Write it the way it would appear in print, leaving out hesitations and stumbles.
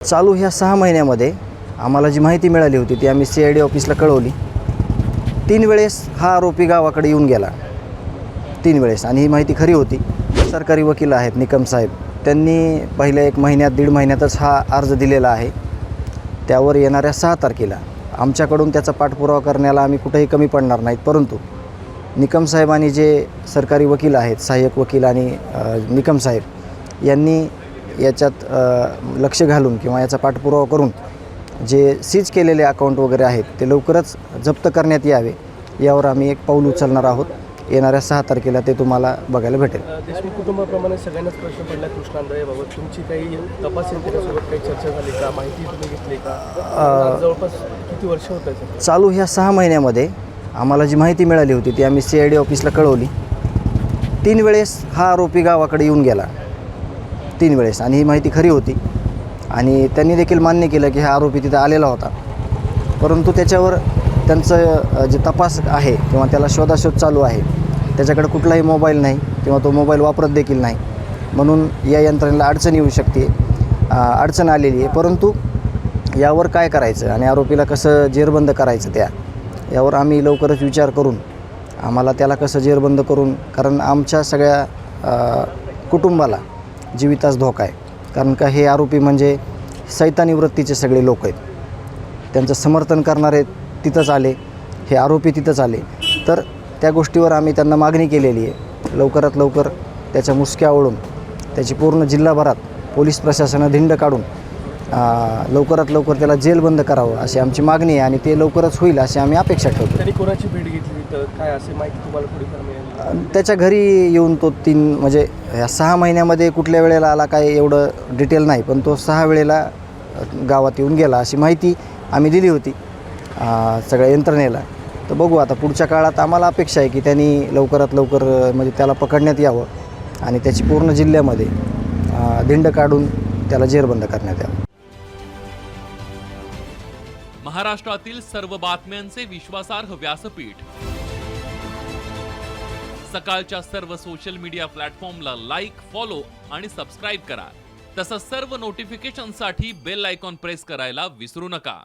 चालू ह्या 6 महिन्यामध्ये आम्हाला जी माहिती मिळाली होती ती आम्ही CID ऑफिसला कळवली. 3 वेळेस हा आरोपी गावाकडे येऊन गेला. 3 वेळेस आणि ही माहिती खरी होती. सरकारी वकील आहेत निकम साहेब, त्यांनी पहिल्या 1 महिन्यात 1.5 महिन्यातच हा अर्ज दिलेला आहे. त्यावर येणाऱ्या 6 तारखेला आमच्याकडून त्याचा पाठपुरावा करण्याला आम्ही कुठेही कमी पडणार नाहीत. परंतु निकम साहेब आणि जे सरकारी वकील आहेत, सहाय्यक वकील आणि निकम साहेब यांनी याच्यात लक्ष घालून किंवा याचा पाठपुरावा करून जे सीज केलेले अकाउंट वगैरे आहेत ते लवकरच जप्त करण्यात यावे, यावर आम्ही एक पाऊल उचलणार आहोत. येणाऱ्या 6 तारखेला ते तुम्हाला बघायला भेटेल. देशमुख कुटुंबाप्रमाणे सगळ्यांनाच प्रश्न पडला कृष्णा आंधळेबाबत. तुमची काही तपास यंत्रणेसोबत काही चर्चा झाली का? माहिती तुम्ही घेतली का? जवळपास किती वर्ष होत आहे? चालू ह्या 6 महिन्यामध्ये आम्हाला जी माहिती मिळाली होती ती आम्ही CID ऑफिसला कळवली. 3 वेळेस हा आरोपी गावाकडे येऊन गेला. 3 वेळेस आणि ही माहिती खरी होती आणि त्यांनी देखील मान्य केलं की हा आरोपी तिथं आलेला होता. परंतु त्याच्यावर त्यांचं जे तपास आहे किंवा त्याला शोधाशोध चालू आहे, त्याच्याकडे कुठलाही मोबाईल नाही किंवा तो मोबाईल वापरत देखील नाही. म्हणून या यंत्रणेला अडचण येऊ शकते, अडचण आलेली आहे. परंतु यावर काय करायचं आणि आरोपीला कसं जेरबंद करायचं यावर आम्ही लवकरच विचार करून आम्हाला त्याला कसं जेरबंद करून, कारण आमच्या सगळ्या कुटुंबाला जीवितास धोका आहे. कारण का हे आरोपी म्हणजे सैतानी वृत्तीचे सगळे लोक आहेत. त्यांचं समर्थन करणारे तिथंच आले, हे आरोपी तिथंच आले. तर त्या गोष्टीवर आम्ही त्यांना मागणी केलेली आहे. लवकरात लवकर त्याच्या मुसक्या ओढून त्याची पूर्ण जिल्हाभरात पोलीस प्रशासनानं धिंड काढून लवकरात लवकर त्याला जेलबंद करावं अशी आमची मागणी आहे आणि ते लवकरच होईल अशी आम्ही अपेक्षा ठेवतो. तरी कोणाची भेट घेतली तर काय असे माहिती तुम्हाला थोडीफार मिळेल? त्याच्या घरी येऊन तो 3 म्हणजे ह्या 6 महिन्यामध्ये कुठल्या वेळेला आला काय एवढं डिटेल नाही, पण तो 6 वेळेला गावात येऊन गेला अशी माहिती आम्ही दिली होती सगळ्या यंत्रणेला. तर बघू आता पुढच्या काळात आम्हाला अपेक्षा आहे की त्यांनी लवकरात लवकर म्हणजे त्याला पकडण्यात यावं आणि त्याची पूर्ण जिल्ह्यामध्ये धिंड काढून त्याला जेरबंद करण्यात यावं. महाराष्ट्रातील सर्व बातम्यांचे विश्वासार्ह व्यासपीठ, सकाळच्या सर्व सोशल मीडिया प्लॅटफॉर्मला लाईक, फॉलो आणि सबस्क्राईब करा. तसंच सर्व नोटिफिकेशनसाठी बेल आयकॉन प्रेस करायला विसरू नका.